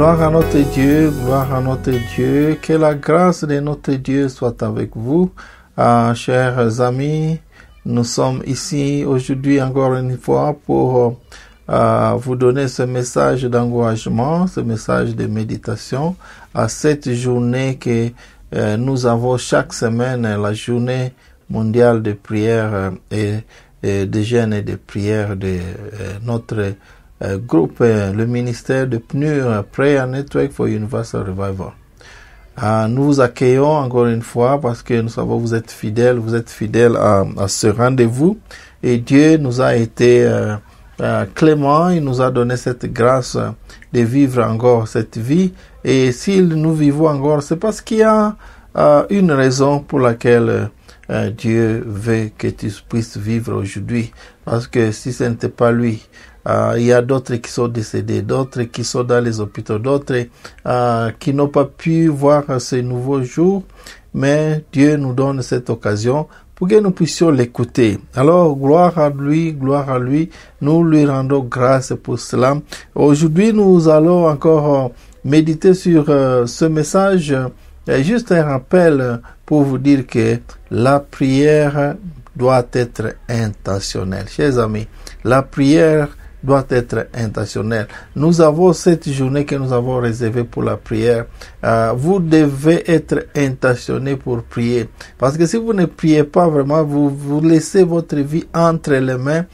Gloire à notre Dieu, gloire à notre Dieu. Que la grâce de notre Dieu soit avec vous. Chers amis, nous sommes ici aujourd'hui encore une fois pour vous donner ce message d'encouragement, ce message de méditation à cette journée que nous avons chaque semaine, la journée mondiale de prière et de jeûne et de prière de notre groupe, le ministère de PNUR, Prayer Network for Universal Revival. Nous vous accueillons encore une fois parce que nous savons que vous êtes fidèles à ce rendez-vous et Dieu nous a été clément, il nous a donné cette grâce de vivre encore cette vie et si nous vivons encore, c'est parce qu'il y a une raison pour laquelle Dieu veut que tu puisses vivre aujourd'hui, parce que si ce n'était pas lui, il y a d'autres qui sont décédés, d'autres qui sont dans les hôpitaux, d'autres qui n'ont pas pu voir ce nouveau jour, mais Dieu nous donne cette occasion pour que nous puissions l'écouter. Alors, gloire à lui, nous lui rendons grâce pour cela. Aujourd'hui, nous allons encore méditer sur ce message. Juste un rappel pour vous dire que la prière doit être intentionnelle. Chers amis, la prière doit être intentionnelle. Nous avons cette journée que nous avons réservée pour la prière. Vous devez être intentionné pour prier. Parce que si vous ne priez pas vraiment, vous laissez votre vie entre les mains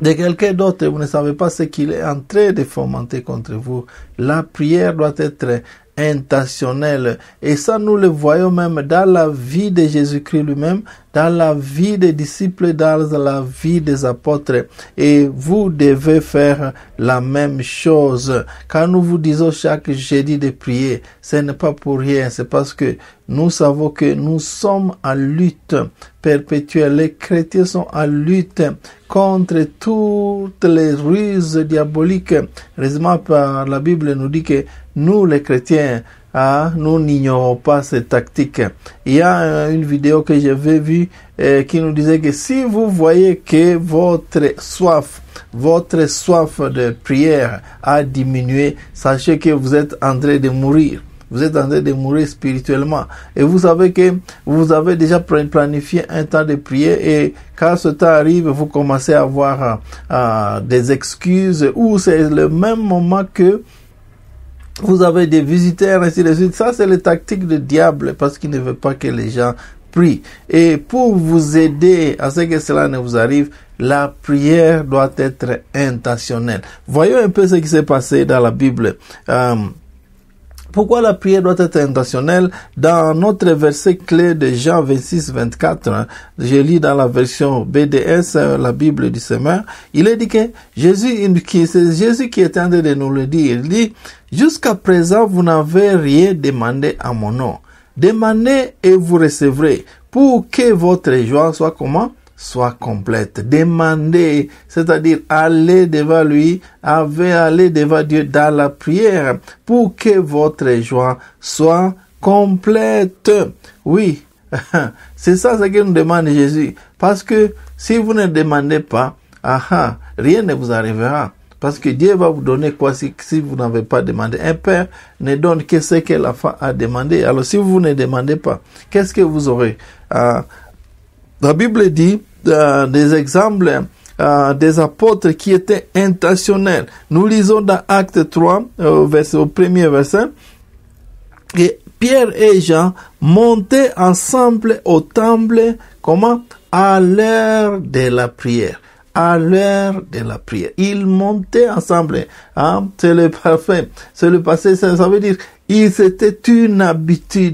de quelqu'un d'autre. Vous ne savez pas ce qu'il est en train de fomenter contre vous. La prière doit être intentionnel. Et ça, nous le voyons même dans la vie de Jésus-Christ lui-même, dans la vie des disciples, dans la vie des apôtres. Et vous devez faire la même chose. Quand nous vous disons chaque jeudi de prier, ce n'est pas pour rien, c'est parce que nous savons que nous sommes en lutte perpétuelle. Les chrétiens sont en lutte contre toutes les ruses diaboliques. Heureusement, la Bible nous dit que nous, les chrétiens, nous n'ignorons pas ces tactiques. Il y a une vidéo que j'avais vue qui nous disait que si vous voyez que votre soif de prière a diminué, sachez que vous êtes en train de mourir. Vous êtes en train de mourir spirituellement. Et vous savez que vous avez déjà planifié un temps de prière et quand ce temps arrive, vous commencez à avoir des excuses ou c'est le même moment que vous avez des visiteurs, ainsi de suite. Ça, c'est les tactiques du diable parce qu'il ne veut pas que les gens prient. Et pour vous aider à ce que cela ne vous arrive, la prière doit être intentionnelle. Voyons un peu ce qui s'est passé dans la Bible. Pourquoi la prière doit être intentionnelle? Dans notre verset clé de Jean 26, 24, je lis dans la version BDS, la Bible du Semeur, il est dit que c'est Jésus qui est en train de nous le dire. Il dit, jusqu'à présent, vous n'avez rien demandé à mon nom. Demandez et vous recevrez pour que votre joie soit comment? Soit complète. Demandez, c'est-à-dire aller devant lui, aller devant Dieu dans la prière pour que votre joie soit complète. Oui, c'est ça ce que nous demande Jésus. Parce que si vous ne demandez pas, rien ne vous arrivera. Parce que Dieu va vous donner quoi si vous n'avez pas demandé. Un père ne donne que ce que l'enfant a demandé. Alors si vous ne demandez pas, qu'est-ce que vous aurez? La Bible dit des exemples des apôtres qui étaient intentionnels. Nous lisons dans Acte 3, au premier verset, et Pierre et Jean montaient ensemble au temple, comment? À l'heure de la prière. À l'heure de la prière. Ils montaient ensemble. C'est le parfait. C'est le passé. Ça veut dire, c'était une habitude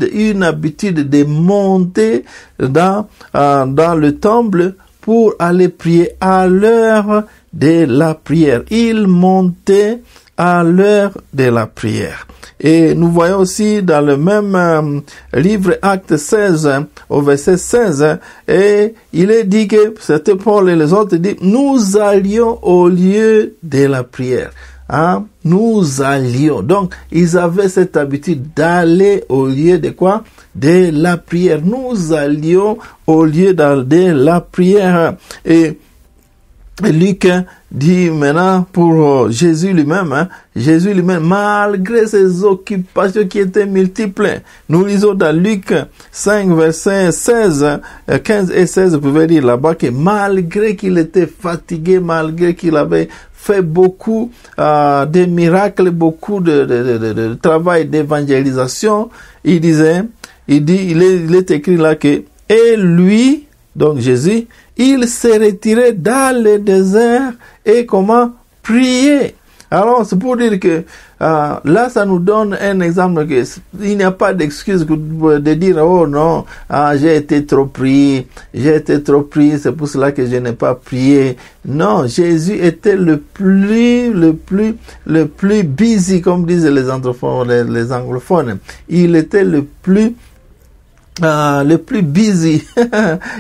de monter dans le temple pour aller prier à l'heure de la prière. Ils montaient à l'heure de la prière. Et nous voyons aussi dans le même livre Acte 16, au verset 16, et il est dit que c'était Paul et les autres disent, nous allions au lieu de la prière. Nous allions. Donc, ils avaient cette habitude d'aller au lieu de quoi? De la prière. Nous allions au lieu de la prière. Et Luc dit maintenant pour Jésus lui-même, Jésus lui-même, malgré ses occupations qui étaient multiples, nous lisons dans Luc 5, versets 15 et 16, vous pouvez lire là-bas que malgré qu'il était fatigué, malgré qu'il avait fait beaucoup de miracles, beaucoup de travail d'évangélisation, il est écrit là que, et lui, donc Jésus, il s'est retiré dans le désert et comment prier. Alors, c'est pour dire que là, ça nous donne un exemple que il n'y a pas d'excuse de dire, oh non, j'ai été trop pris, c'est pour cela que je n'ai pas prié. Non, Jésus était le plus busy, comme disent les anglophones. Il était le plus busy.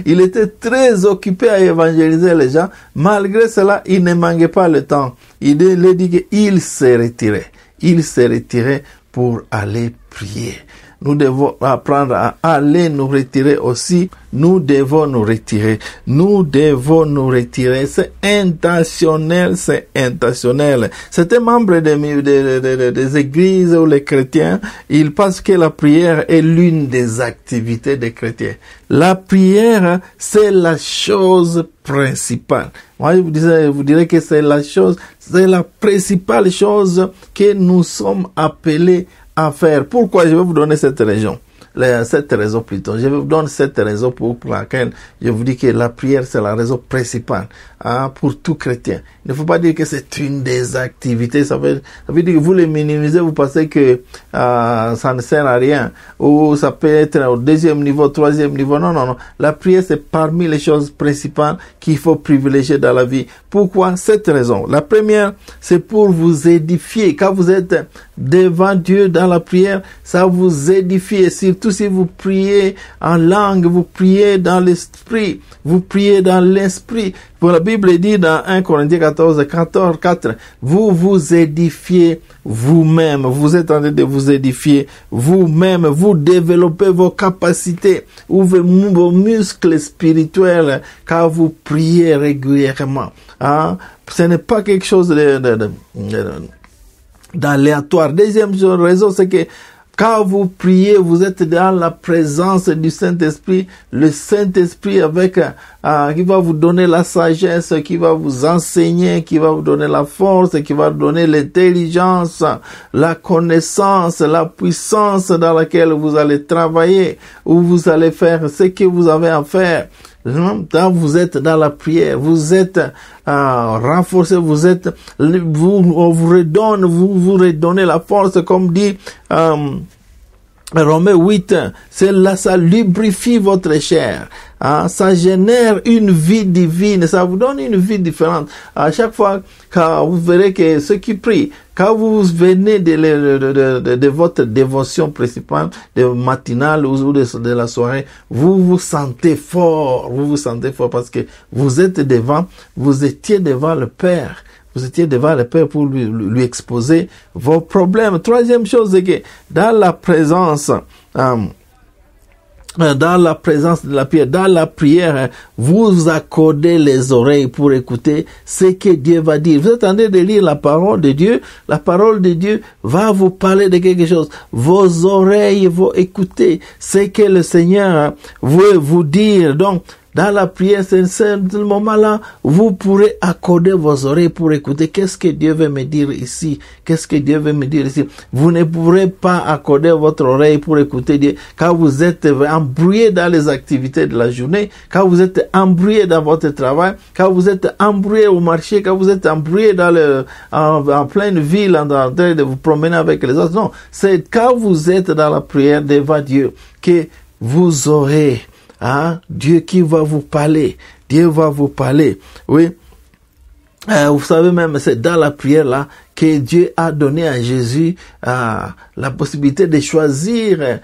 Il était très occupé à évangéliser les gens. Malgré cela, il ne manquait pas le temps. Il dit qu'il s'est retiré. Il s'est retiré pour aller prier. Nous devons apprendre à aller nous retirer aussi. Nous devons nous retirer. C'est intentionnel, Certains membres des églises ou les chrétiens, ils pensent que la prière est l'une des activités des chrétiens. La prière, c'est la chose principale. Moi, je vous dirais que c'est la principale chose que nous sommes appelés à faire. Pourquoi? Je vais vous donner cette raison. Je vais vous donner cette raison pour laquelle je vous dis que la prière, c'est la raison principale pour tout chrétien. Il ne faut pas dire que c'est une des activités. Ça veut dire que vous les minimisez, vous pensez que ça ne sert à rien. Ou ça peut être au deuxième niveau, troisième niveau. Non. La prière, c'est parmi les choses principales qu'il faut privilégier dans la vie. Pourquoi? Cette raison. La première, c'est pour vous édifier. Quand vous êtes devant Dieu dans la prière, ça vous édifie. Surtout si vous priez en langue, vous priez dans l'esprit, Pour la Bible dit dans 1 Corinthiens 14:4, vous vous édifiez vous-même. Vous êtes en train de vous édifier vous-même. Vous développez vos capacités ou vos muscles spirituels quand vous priez régulièrement. Ce n'est pas quelque chose d'aléatoire. Deuxième raison, c'est que quand vous priez, vous êtes dans la présence du Saint-Esprit. Le Saint-Esprit qui va vous donner la sagesse, qui va vous enseigner, qui va vous donner la force, qui va vous donner l'intelligence, la connaissance, la puissance dans laquelle vous allez travailler, où vous allez faire ce que vous avez à faire. Quand vous êtes dans la prière, vous êtes renforcé, vous redonnez la force, comme dit Romains 8, c'est là, ça lubrifie votre chair. Ça génère une vie divine, ça vous donne une vie différente. À chaque fois que vous verrez que ceux qui prient, quand vous venez de votre dévotion principale, de matinale ou de la soirée, vous vous sentez fort, parce que vous étiez devant le Père. Vous étiez devant le Père pour lui exposer vos problèmes. Troisième chose, c'est que dans la présence de la prière, vous accordez les oreilles pour écouter ce que Dieu va dire. Vous êtes en train de lire la parole de Dieu va vous parler de quelque chose. Vos oreilles vont écouter ce que le Seigneur veut vous dire. Donc, dans la prière, c'est ce moment-là, vous pourrez accorder vos oreilles pour écouter qu'est-ce que Dieu veut me dire ici. Vous ne pourrez pas accorder votre oreille pour écouter Dieu quand vous êtes embrouillé dans les activités de la journée, quand vous êtes embrouillé dans votre travail, quand vous êtes embrouillé au marché, quand vous êtes embrouillé en pleine ville, en train de vous promener avec les autres. Non, c'est quand vous êtes dans la prière devant Dieu que vous aurez Dieu qui va vous parler. Oui. Vous savez même, c'est dans la prière là que Dieu a donné à Jésus la possibilité de choisir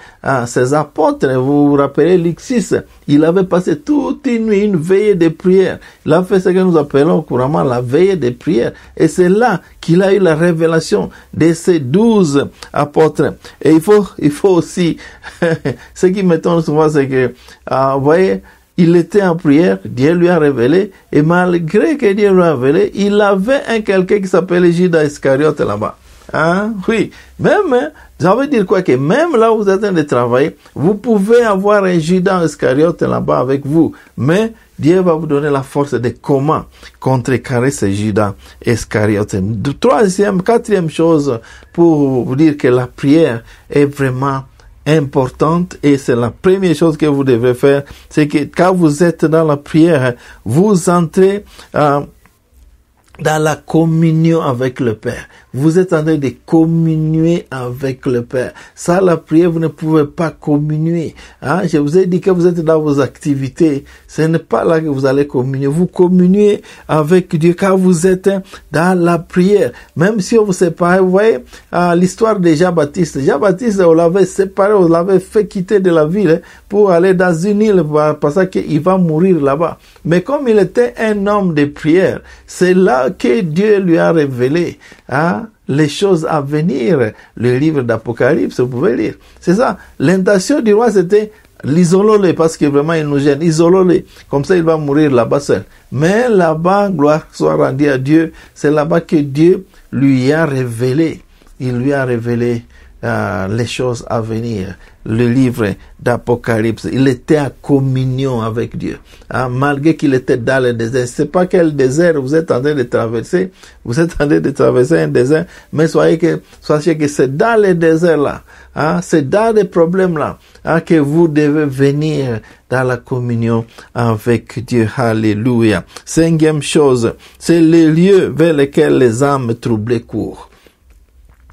ses apôtres. Vous vous rappelez Luc 6, il avait passé toute une nuit, une veillée de prière. Il a fait ce que nous appelons couramment la veillée de prière. Et c'est là qu'il a eu la révélation de ces 12 apôtres. Et il faut aussi, ce qui m'étonne souvent, c'est que, vous voyez, il était en prière, Dieu lui a révélé, et malgré que Dieu lui a révélé, il avait un quelqu'un qui s'appelait Judas Iscariote là-bas. Hein? Oui, même, ça veut dire quoi? Que même là où vous êtes en train de travailler, vous pouvez avoir un Judas Iscariote là-bas avec vous, mais Dieu va vous donner la force de comment contrecarrer ce Judas Iscariote. Troisième, quatrième chose pour vous dire que la prière est vraiment importante, et c'est la première chose que vous devez faire, c'est que quand vous êtes dans la prière, vous entrez dans la communion avec le Père. Vous êtes en train de communier avec le Père. Ça, la prière, vous ne pouvez pas communier. Hein? Je vous ai dit que vous êtes dans vos activités. Ce n'est pas là que vous allez communier. Vous communiez avec Dieu quand vous êtes dans la prière. Même si on vous sépare, vous voyez l'histoire de Jean-Baptiste. Jean-Baptiste, on l'avait séparé, on l'avait fait quitter de la ville pour aller dans une île parce qu'il va mourir là-bas. Mais comme il était un homme de prière, c'est là que Dieu lui a révélé les choses à venir. Le livre d'Apocalypse, vous pouvez lire. C'est ça. L'intention du roi, c'était l'isolons-le parce que vraiment il nous gêne. Isolons-le. Comme ça, il va mourir là-bas seul. Mais là-bas, gloire soit rendue à Dieu. C'est là-bas que Dieu lui a révélé. Il lui a révélé les choses à venir. Le livre d'Apocalypse, il était en communion avec Dieu. Malgré qu'il était dans le désert. C'est pas quel désert vous êtes en train de traverser. Vous êtes en train de traverser un désert, mais sachez que c'est dans le désert là. C'est dans les problèmes là que vous devez venir dans la communion avec Dieu. Alléluia. Cinquième chose, c'est les lieux vers lesquels les âmes troublées courent.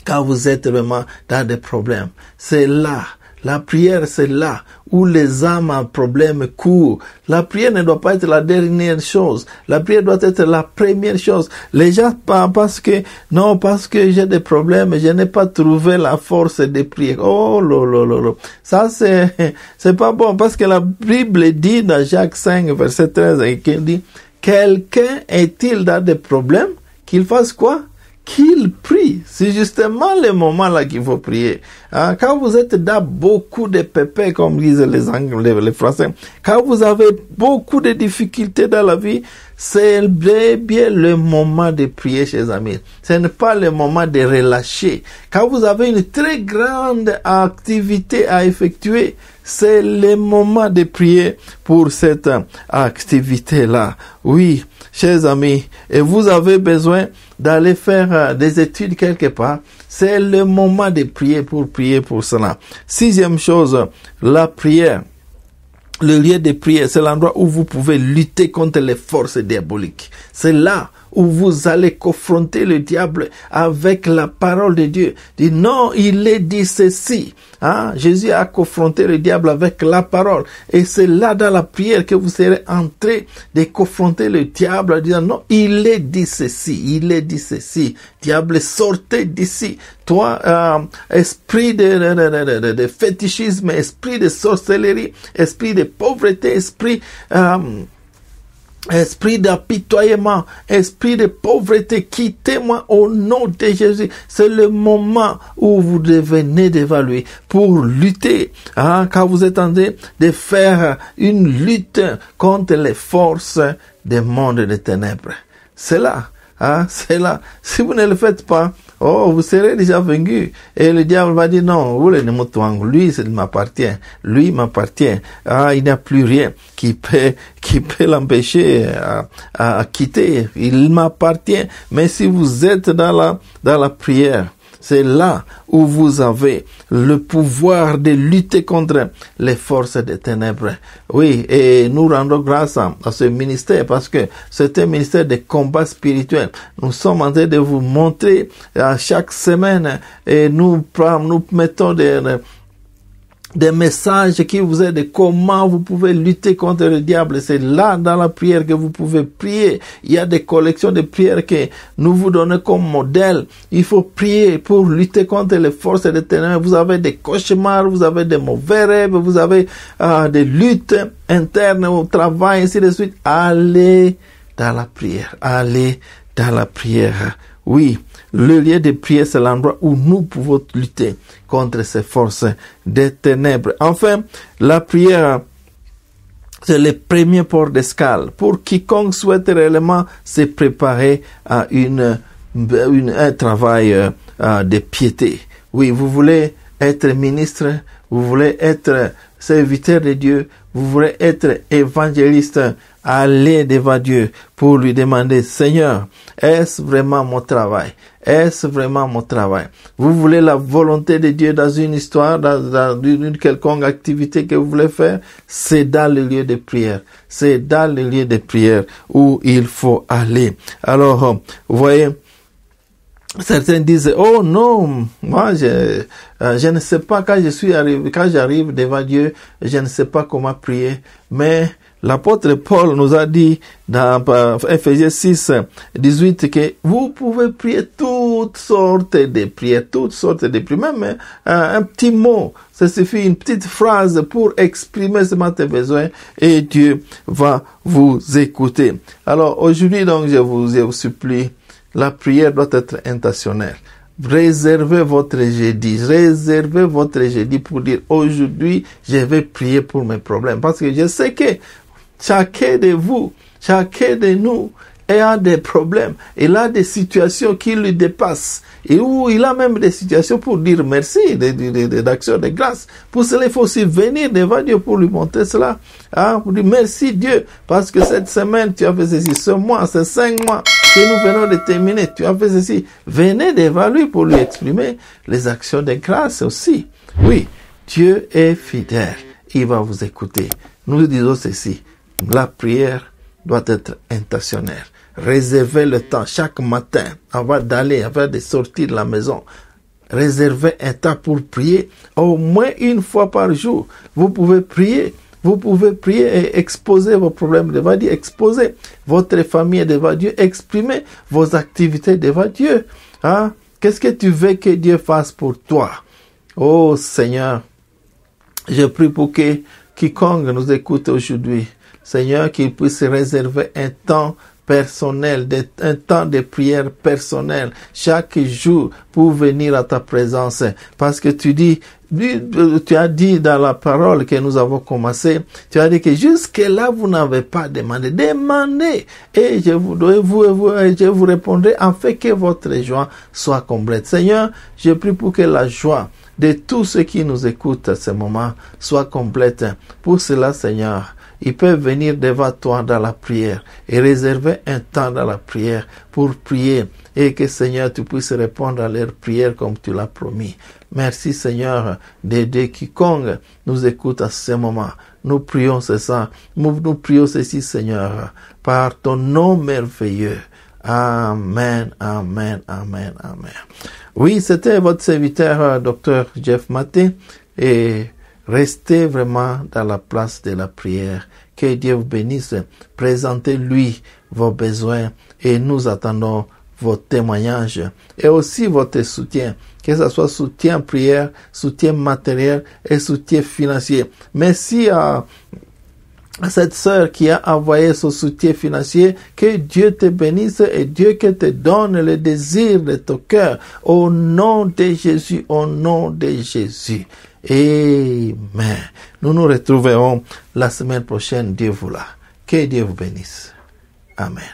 Quand vous êtes vraiment dans des problèmes, c'est là. La prière, c'est là où les âmes en problème courent. La prière ne doit pas être la dernière chose. La prière doit être la première chose. Les gens parlent parce que j'ai des problèmes, je n'ai pas trouvé la force de prier. Oh, lolo. Ça, c'est pas bon parce que la Bible dit dans Jacques 5, verset 13, qu'il dit, quelqu'un est-il dans des problèmes? Qu'il fasse quoi? Qu'il prie. C'est justement le moment là qu'il faut prier. Quand vous êtes dans beaucoup de pépins, comme disent les Anglais, les Français, quand vous avez beaucoup de difficultés dans la vie, c'est bien le moment de prier, chers amis. Ce n'est pas le moment de relâcher. Quand vous avez une très grande activité à effectuer, c'est le moment de prier pour cette activité-là. Oui, chers amis, et vous avez besoin d'aller faire des études quelque part, c'est le moment de prier pour cela. Sixième chose, la prière. Le lieu de prière, c'est l'endroit où vous pouvez lutter contre les forces diaboliques. C'est là où vous allez confronter le diable avec la parole de Dieu. Dit non, il est dit ceci. Jésus a confronté le diable avec la parole. Et c'est là dans la prière que vous serez en train de confronter le diable en disant non, il est dit ceci, il est dit ceci. Diable, sortez d'ici. Toi, esprit de fétichisme, esprit de sorcellerie, esprit de pauvreté, esprit d'apitoiement, esprit de pauvreté, quittez-moi au nom de Jésus. C'est le moment où vous devenez d'évaluer pour lutter. Quand vous êtes en train de faire une lutte contre les forces des mondes des ténèbres. C'est là. C'est là. Si vous ne le faites pas, vous serez déjà vaincu. Et le diable va dire non, lui, il m'appartient. Lui m'appartient. Il n'y a plus rien qui peut l'empêcher à quitter. Il m'appartient. Mais si vous êtes dans la prière, c'est là où vous avez le pouvoir de lutter contre les forces des ténèbres. Oui, et nous rendons grâce à ce ministère parce que c'est un ministère de combat spirituel. Nous sommes en train de vous montrer à chaque semaine et nous mettons des messages qui vous aident de comment vous pouvez lutter contre le diable. C'est là dans la prière que vous pouvez prier. Il y a des collections de prières que nous vous donnons comme modèle. Il faut prier pour lutter contre les forces des ténèbres. Vous avez des cauchemars, vous avez des mauvais rêves, vous avez des luttes internes au travail, ainsi de suite. Allez dans la prière. Allez dans la prière. Oui, le lieu de prière, c'est l'endroit où nous pouvons lutter contre ces forces des ténèbres. Enfin, la prière c'est le premier port d'escale pour quiconque souhaite réellement se préparer à un travail de piété. Oui, vous voulez être ministre, vous voulez être serviteur de Dieu, vous voulez être évangéliste, allez devant Dieu pour lui demander, Seigneur, est-ce vraiment mon travail? Est-ce vraiment mon travail? Vous voulez la volonté de Dieu dans une histoire, dans une quelconque activité que vous voulez faire? C'est dans le lieu de prière. C'est dans le lieu de prière où il faut aller. Alors, vous voyez, certains disent, oh non, moi je ne sais pas quand j'arrive devant Dieu, je ne sais pas comment prier. Mais l'apôtre Paul nous a dit dans Ephésiens 6, 18 que vous pouvez prier toutes sortes de prières, même un petit mot, ça suffit, une petite phrase pour exprimer ce matin besoin et Dieu va vous écouter. Alors aujourd'hui donc je vous supplie, la prière doit être intentionnelle. Réservez votre jeudi pour dire aujourd'hui je vais prier pour mes problèmes, parce que je sais que chacun de vous, chacun de nous a des problèmes, il a des situations qui lui dépassent, et où il a même des situations pour dire merci, d'action de grâce. Pour cela, il faut aussi venir devant Dieu pour lui montrer cela, pour dire merci Dieu, parce que cette semaine, tu as fait ceci, ce mois, ces 5 mois que nous venons de terminer, tu as fait ceci. Venez devant lui pour lui exprimer les actions de grâce aussi. Oui, Dieu est fidèle, il va vous écouter. Nous disons ceci, la prière doit être intentionnelle. Réservez le temps chaque matin avant de sortir de la maison. Réservez un temps pour prier au moins une fois par jour. Vous pouvez prier et exposer vos problèmes devant Dieu, exposer votre famille devant Dieu, exprimer vos activités devant Dieu. Qu'est-ce que tu veux que Dieu fasse pour toi? Oh Seigneur, je prie pour que quiconque nous écoute aujourd'hui, Seigneur, qu'il puisse réserver un temps personnel, un temps de prière personnel chaque jour pour venir à ta présence, parce que tu as dit dans la parole que nous avons commencé, tu as dit que jusque-là vous n'avez pas demandé. Demandez et je vous répondrai afin que votre joie soit complète. Seigneur, je prie pour que la joie de tous ceux qui nous écoutent à ce moment soit complète. Pour cela, Seigneur, ils peuvent venir devant toi dans la prière et réserver un temps dans la prière pour prier et que Seigneur tu puisses répondre à leurs prières comme tu l'as promis. Merci Seigneur d'aider quiconque nous écoute à ce moment. Nous prions ceci, nous prions ceci Seigneur par ton nom merveilleux. Amen, amen, amen, amen. Oui, c'était votre serviteur Dr. Jeff Maté et restez vraiment dans la place de la prière. Que Dieu vous bénisse. Présentez-lui vos besoins et nous attendons vos témoignages et aussi votre soutien. Que ce soit soutien prière, soutien matériel et soutien financier. Merci à cette sœur qui a envoyé son soutien financier. Que Dieu te bénisse et Dieu que te donne le désir de ton cœur. Au nom de Jésus, au nom de Jésus. Amen. Nous nous retrouverons la semaine prochaine, Dieu vous là. Que Dieu vous bénisse. Amen.